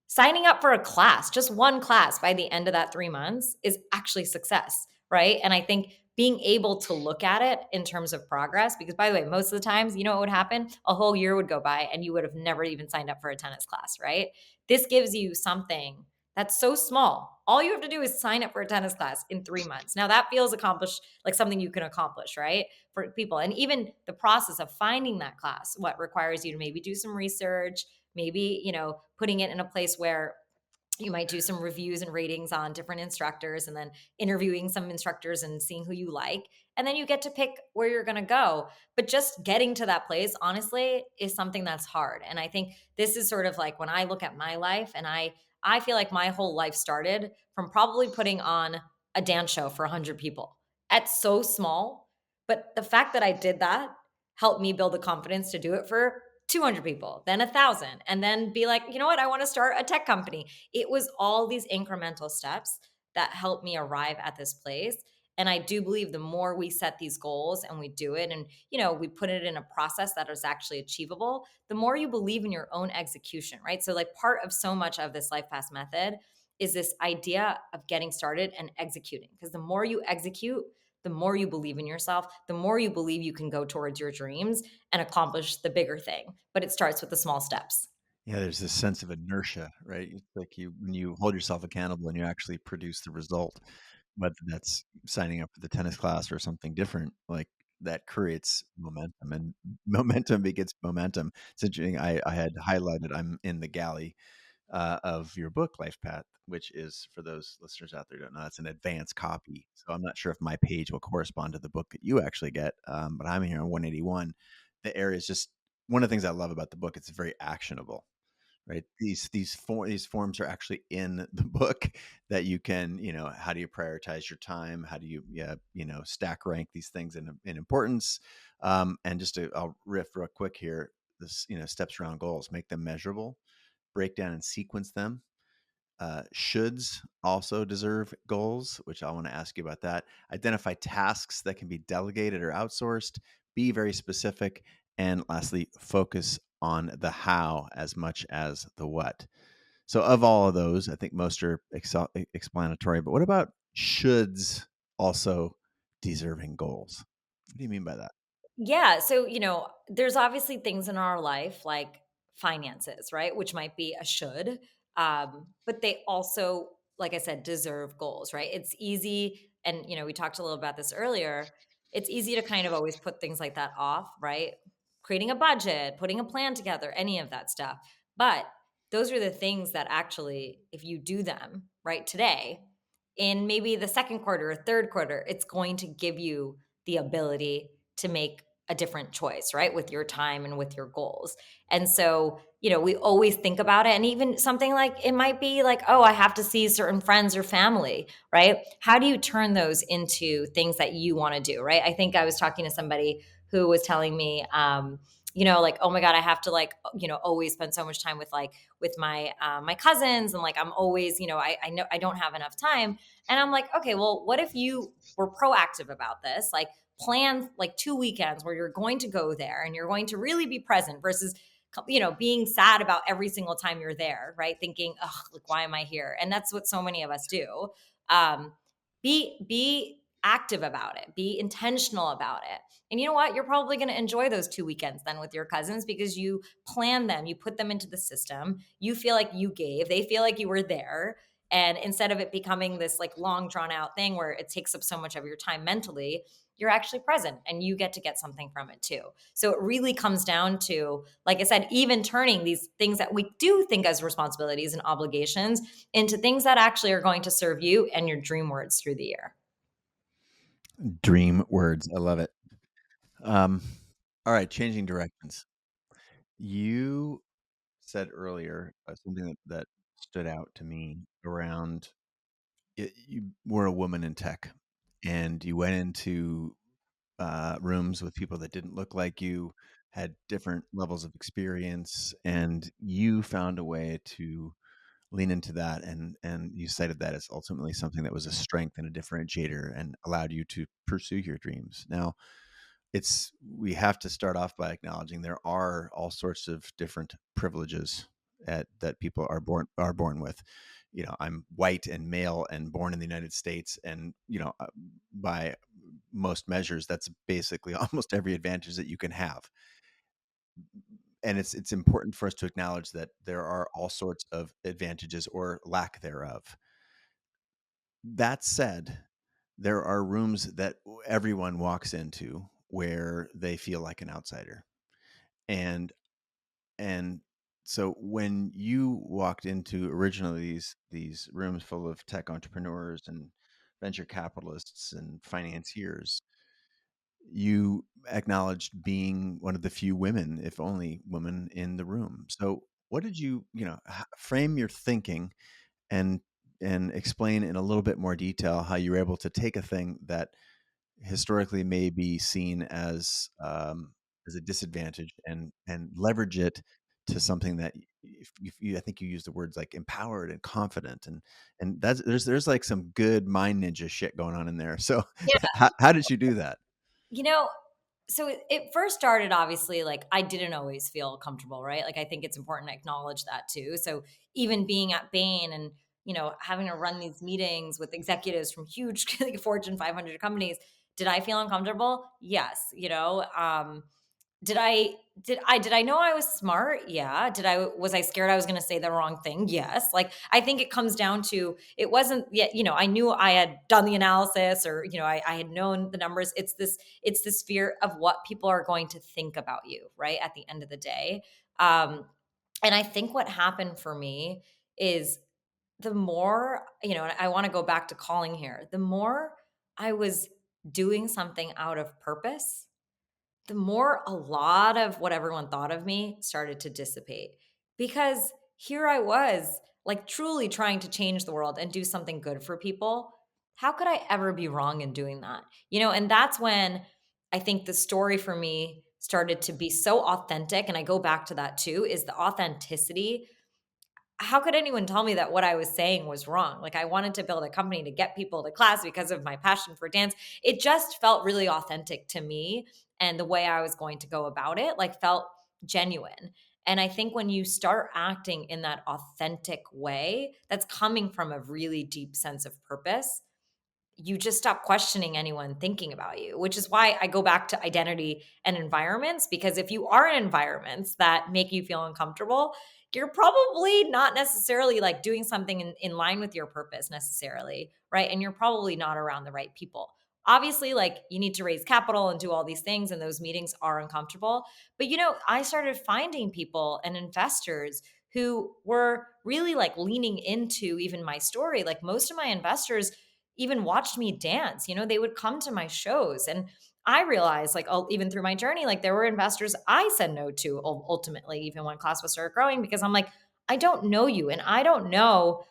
signing up for a class, just one class by the end of that 3 months is actually success, right? And I think being able to look at it in terms of progress, because by the way, most of the times, you know what would happen? A whole year would go by and you would have never even signed up for a tennis class, right? This gives you something that's so small. All you have to do is sign up for a tennis class in 3 months. Now that feels accomplished, like something you can accomplish, right? For people. And even the process of finding that class, what requires you to maybe do some research, maybe putting it in a place where you might do some reviews and ratings on different instructors and then interviewing some instructors and seeing who you like, and then you get to pick where you're going to go. But just getting to that place honestly is something that's hard. And I think this is sort of like when I look at my life, and I feel like my whole life started from probably putting on a dance show for 100 people. That's so small, but the fact that I did that helped me build the confidence to do it for 200 people, then 1,000, and then be like, you know what? I want to start a tech company. It was all these incremental steps that helped me arrive at this place. And I do believe the more we set these goals and we do it, and we put it in a process that is actually achievable, the more you believe in your own execution, right? So like part of so much of this LifePass method is this idea of getting started and executing. Because the more you execute, the more you believe in yourself, the more you believe you can go towards your dreams and accomplish the bigger thing. But it starts with the small steps. Yeah, there's this sense of inertia, right? It's like when you hold yourself accountable and you actually produce the result, whether that's signing up for the tennis class or something different, like that creates momentum, and momentum begets momentum. It's interesting. I had highlighted, I'm in the galley of your book, Life Path, which is, for those listeners out there who don't know, it's an advanced copy. So I'm not sure if my page will correspond to the book that you actually get, but I'm here on 181. The area is just one of the things I love about the book. It's very actionable, right? These forms are actually in the book that you can, how do you prioritize your time? How do you, yeah, stack rank these things in importance? And I'll riff real quick here. This, steps around goals, make them measurable, break down and sequence them. Shoulds also deserve goals, which I want to ask you about that. Identify tasks that can be delegated or outsourced. Be very specific. And lastly, focus on the how as much as the what. So, of all of those, I think most are explanatory. But what about shoulds also deserving goals? What do you mean by that? Yeah. So, there's obviously things in our life like finances, right? Which might be a should. But they also, like I said, deserve goals, right? It's easy. And, we talked a little about this earlier. It's easy to kind of always put things like that off, right? creating a budget, putting a plan together, any of that stuff. But those are the things that actually, if you do them right today, in maybe the second quarter or third quarter, it's going to give you the ability to make a different choice, right? With your time and with your goals. And so, we always think about it. And even something like it might be like, oh, I have to see certain friends or family, right? How do you turn those into things that you want to do, right? I think I was talking to somebody who was telling me, like, oh my God, I have to like, always spend so much time with my cousins. And like, I'm always, I know I don't have enough time. And I'm like, okay, well, what if you were proactive about this? Like, plan like 2 weekends where you're going to go there and you're going to really be present versus being sad about every single time you're there, right? Thinking, oh, like, why am I here? And that's what so many of us do. um, be active about it, be intentional about it. And you know what, you're probably going to enjoy those 2 weekends then with your cousins because you plan them, you put them into the system, you feel like you gave, they feel like you were there. And instead of it becoming this like long drawn out thing where it takes up so much of your time mentally, you're actually present and you get something from it too. So it really comes down to, like I said, even turning these things that we do think as responsibilities and obligations into things that actually are going to serve you and your dream words through the year. Dream words. I love it. Um, all right, changing directions. You said earlier something that stood out to me around you were a woman in tech and you went into rooms with people that didn't look like you, had different levels of experience, and you found a way to lean into that. And you cited that as ultimately something that was a strength and a differentiator and allowed you to pursue your dreams. Now, we have to start off by acknowledging there are all sorts of different privileges that people are born with. I'm white and male and born in the United States, and by most measures, that's basically almost every advantage that you can have. And it's important for us to acknowledge that there are all sorts of advantages or lack thereof. That said, there are rooms that everyone walks into where they feel like an outsider. And and so when you walked into originally these rooms full of tech entrepreneurs and venture capitalists and financiers, you acknowledged being one of the few women, if only woman, in the room. So what did frame your thinking and explain in a little bit more detail how you were able to take a thing that historically may be seen as a disadvantage and leverage it to something that if you, I think you used the words like empowered and confident, and that's there's like some good mind ninja shit going on in there. So how did you do that? You know, so it first started obviously like I didn't always feel comfortable, right? Like I think it's important to acknowledge that too. So even being at Bain and having to run these meetings with executives from huge like Fortune 500 companies, did I feel uncomfortable? Yes. Did I know I was smart? Yeah. Was I scared I was going to say the wrong thing? Yes. Like I think it comes down to it wasn't yet, I knew I had done the analysis or I had known the numbers. It's this fear of what people are going to think about you, right? At the end of the day. Um and I think what happened for me is the more, and I want to go back to calling here, the more I was doing something out of purpose, the more a lot of what everyone thought of me started to dissipate. Because here I was, like truly trying to change the world and do something good for people. How could I ever be wrong in doing that? And that's when I think the story for me started to be so authentic. And I go back to that too, is the authenticity. How could anyone tell me that what I was saying was wrong? Like I wanted to build a company to get people to class because of my passion for dance. It just felt really authentic to me, and the way I was going to go about it like felt genuine. And I think when you start acting in that authentic way that's coming from a really deep sense of purpose, you just stop questioning anyone thinking about you, which is why I go back to identity and environments. Because if you are in environments that make you feel uncomfortable, you're probably not necessarily like doing something in line with your purpose necessarily, right? And you're probably not around the right people. Obviously, like, you need to raise capital and do all these things, and those meetings are uncomfortable. But, I started finding people and investors who were really like leaning into even my story. Like, most of my investors even watched me dance. They would come to my shows. And I realized, like, even through my journey, like, there were investors I said no to ultimately, even when ClassPass started growing, because I'm like, I don't know you, and I don't know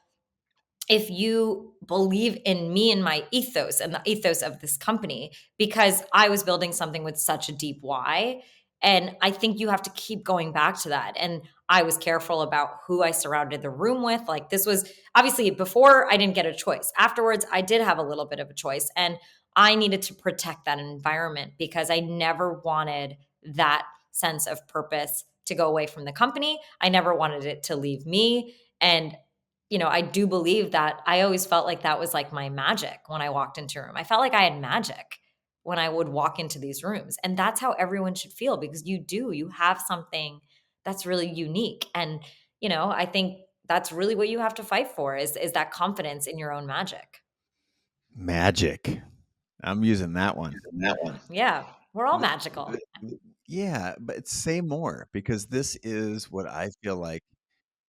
if you believe in me and my ethos and the ethos of this company, because I was building something with such a deep why. And I think you have to keep going back to that. And I was careful about who I surrounded the room with. Like, this was obviously before, I didn't get a choice. Afterwards, I did have a little bit of a choice. And I needed to protect that environment because I never wanted that sense of purpose to go away from the company. I never wanted it to leave me. And I do believe that I always felt like that was like my magic when I walked into a room. I felt like I had magic when I would walk into these rooms. And that's how everyone should feel, because you have something that's really unique. And, I think that's really what you have to fight for is that confidence in your own magic. Magic. I'm using that one. That one. Yeah. We're all The, magical. yeah, but say more, because this is what I feel like.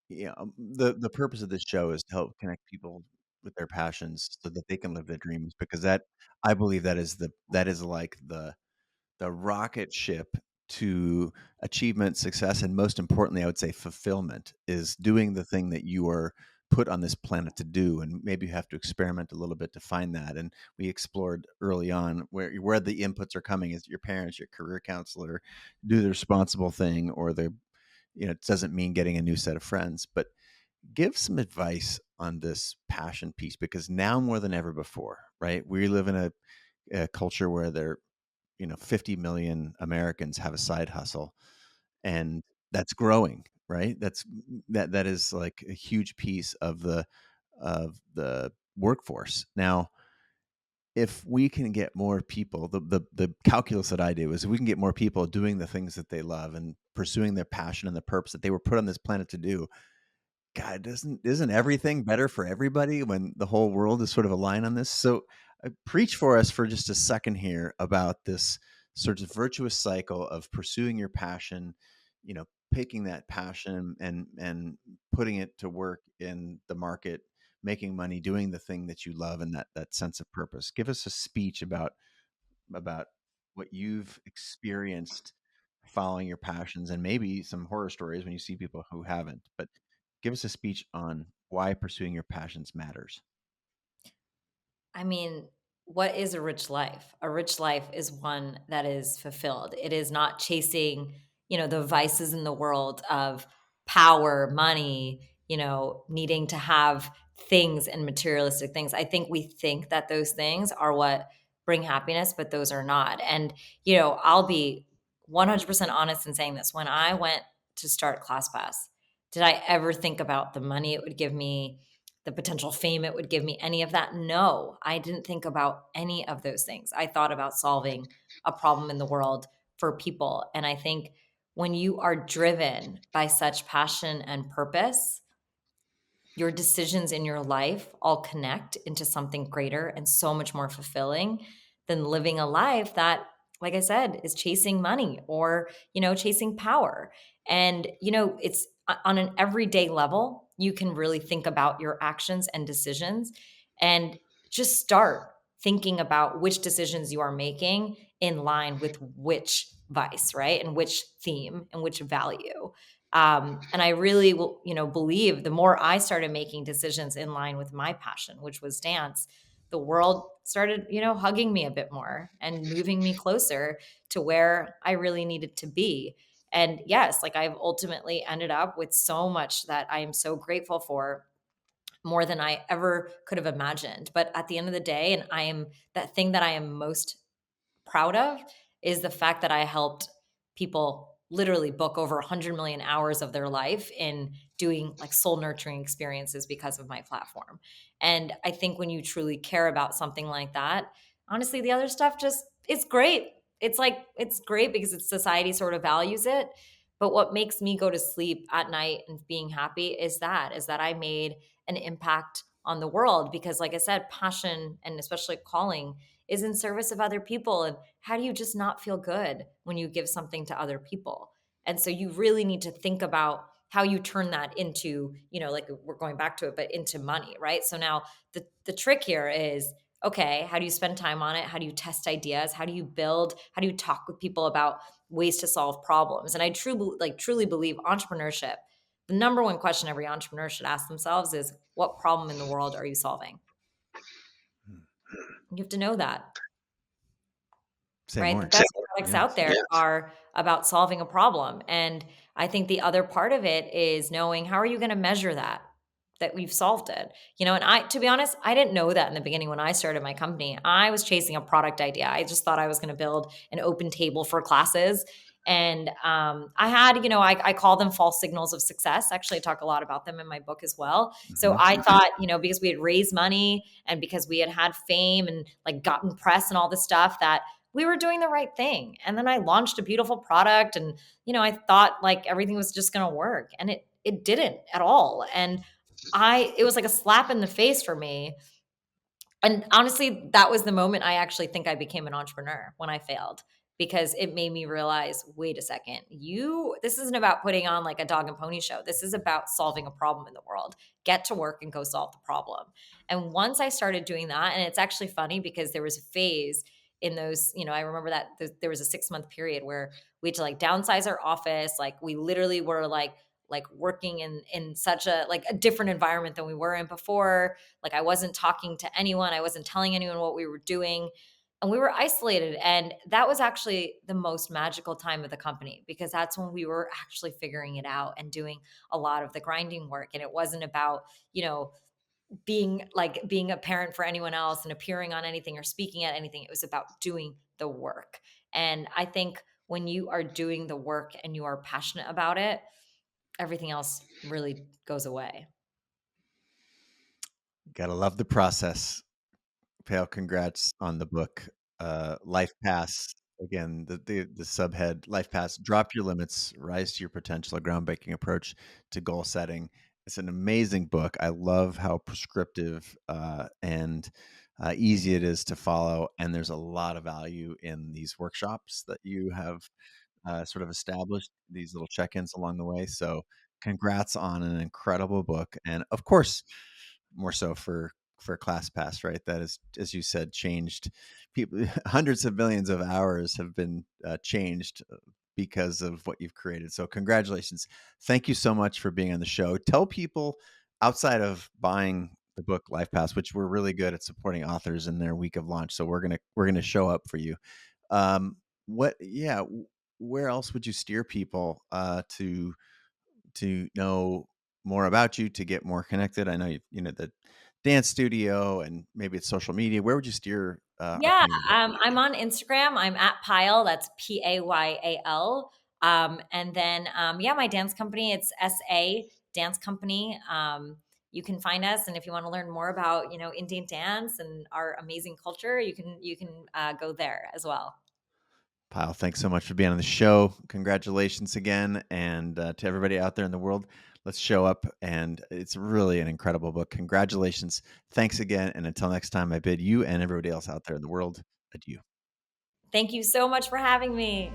The purpose of this show is to help connect people with their passions so that they can live their dreams. Because that, I believe, that is like the rocket ship to achievement, success, and most importantly, I would say fulfillment, is doing the thing that you are put on this planet to do. And maybe you have to experiment a little bit to find that. And we explored early on where the inputs are coming is your parents, your career counselor, do the responsible thing, or it doesn't mean getting a new set of friends, but give some advice on this passion piece, because now more than ever before, right? We live in a culture where 50 million Americans have a side hustle, and that's growing, right? That is like a huge piece of the workforce. Now, if we can get more people, the calculus that I do is, if we can get more people doing the things that they love and pursuing their passion and the purpose that they were put on this planet to do, God, isn't everything better for everybody when the whole world is sort of aligned on this? So, preach for us for just a second here about this sort of virtuous cycle of pursuing your passion, picking that passion and putting it to work in the market, making money, doing the thing that you love, and that sense of purpose. Give us a speech about what you've experienced following your passions, and maybe some horror stories when you see people who haven't. But give us a speech on why pursuing your passions matters. I mean, what is a rich life? A rich life is one that is fulfilled. It is not chasing, the vices in the world of power, money, needing to have things and materialistic things. I think we think that those things are what bring happiness, but those are not. And, I'll be 100% honest in saying this. When I went to start ClassPass, did I ever think about the money it would give me, the potential fame it would give me, any of that? No, I didn't think about any of those things. I thought about solving a problem in the world for people. And I think when you are driven by such passion and purpose, your decisions in your life all connect into something greater and so much more fulfilling than living a life that, like I said, is chasing money or, chasing power. And, it's on an everyday level, you can really think about your actions and decisions and just start thinking about which decisions you are making in line with which vice, right? And which theme and which value. And I really will, believe the more I started making decisions in line with my passion, which was dance, the world started, hugging me a bit more and moving me closer to where I really needed to be. And yes, like, I've ultimately ended up with so much that I am so grateful for, more than I ever could have imagined. But at the end of the day, and that thing that I am most proud of is the fact that I helped people literally book over 100 million hours of their life in doing like soul nurturing experiences because of my platform. And I think when you truly care about something like that, honestly, the other stuff just, it's great. It's like, it's great because society sort of values it. But what makes me go to sleep at night and being happy is that I made an impact on the world. Because like I said, passion and especially calling, is in service of other people. And how do you just not feel good when you give something to other people? And so you really need to think about how you turn that into, like we're going back to it, but into money, right? So now the trick here is, okay, how do you spend time on it? How do you test ideas? How do you build? How do you talk with people about ways to solve problems? And I truly believe entrepreneurship, the number one question every entrepreneur should ask themselves is, what problem in the world are you solving? You have to know that. Say Right? The more. best products Yeah. out there are about solving a problem, and I think the other part of it is knowing, how are you gonna measure that we've solved it? And to be honest, I didn't know that in the beginning when I started my company. I was chasing a product idea. I just thought I was gonna build an open table for classes, and, I had, I call them false signals of success. Actually, I talk a lot about them in my book as well. So Mhm. I thought, because we had raised money and because we had fame and, like, gotten press and all this stuff, that we were doing the right thing. And then I launched a beautiful product, and I thought like everything was just going to work, and it didn't at all. And it was like a slap in the face for me. And honestly, that was the moment I actually think I became an entrepreneur, when I failed, because it made me realize, wait a second, this isn't about putting on like a dog and pony show. This is about solving a problem in the world. Get to work and go solve the problem. And once I started doing that, and it's actually funny because there was a phase in those, I remember that there was a 6-month period where we had to like downsize our office. Like we literally were like working in such a different environment than we were in before. Like I wasn't talking to anyone, I wasn't telling anyone what we were doing, and we were isolated. And that was actually the most magical time of the company, because that's when we were actually figuring it out and doing a lot of the grinding work. And it wasn't about, being a parent for anyone else and appearing on anything or speaking at anything. It was about doing the work. And I think when you are doing the work and you are passionate about it, everything else really goes away. Gotta love the process. Pale, congrats on the book. Life Pass. Again, the subhead, Life Pass, drop your limits, rise to your potential, a groundbreaking approach to goal setting. It's an amazing book. I love how prescriptive and easy it is to follow. And there's a lot of value in these workshops that you have sort of established, these little check-ins along the way. So congrats on an incredible book. And of course, more so for ClassPass, right? That is, as you said, changed people. Hundreds of millions of hours have been changed because of what you've created. So congratulations. Thank you so much for being on the show. Tell people, outside of buying the book Life Pass, which we're really good at supporting authors in their week of launch. So we're gonna show up for you. What yeah, where else would you steer people to know more about you, to get more connected? I know you know the dance studio, and maybe it's social media. Where would you steer our Yeah, community? I'm on Instagram. I'm at Payal. That's Payal. And then, yeah, my dance company. It's SA Dance Company. You can find us, and if you want to learn more about Indian dance and our amazing culture, you can go there as well. Pyle, thanks so much for being on the show. Congratulations again. And to everybody out there in the world, let's show up. And it's really an incredible book. Congratulations. Thanks again. And until next time, I bid you and everybody else out there in the world adieu. Thank you so much for having me.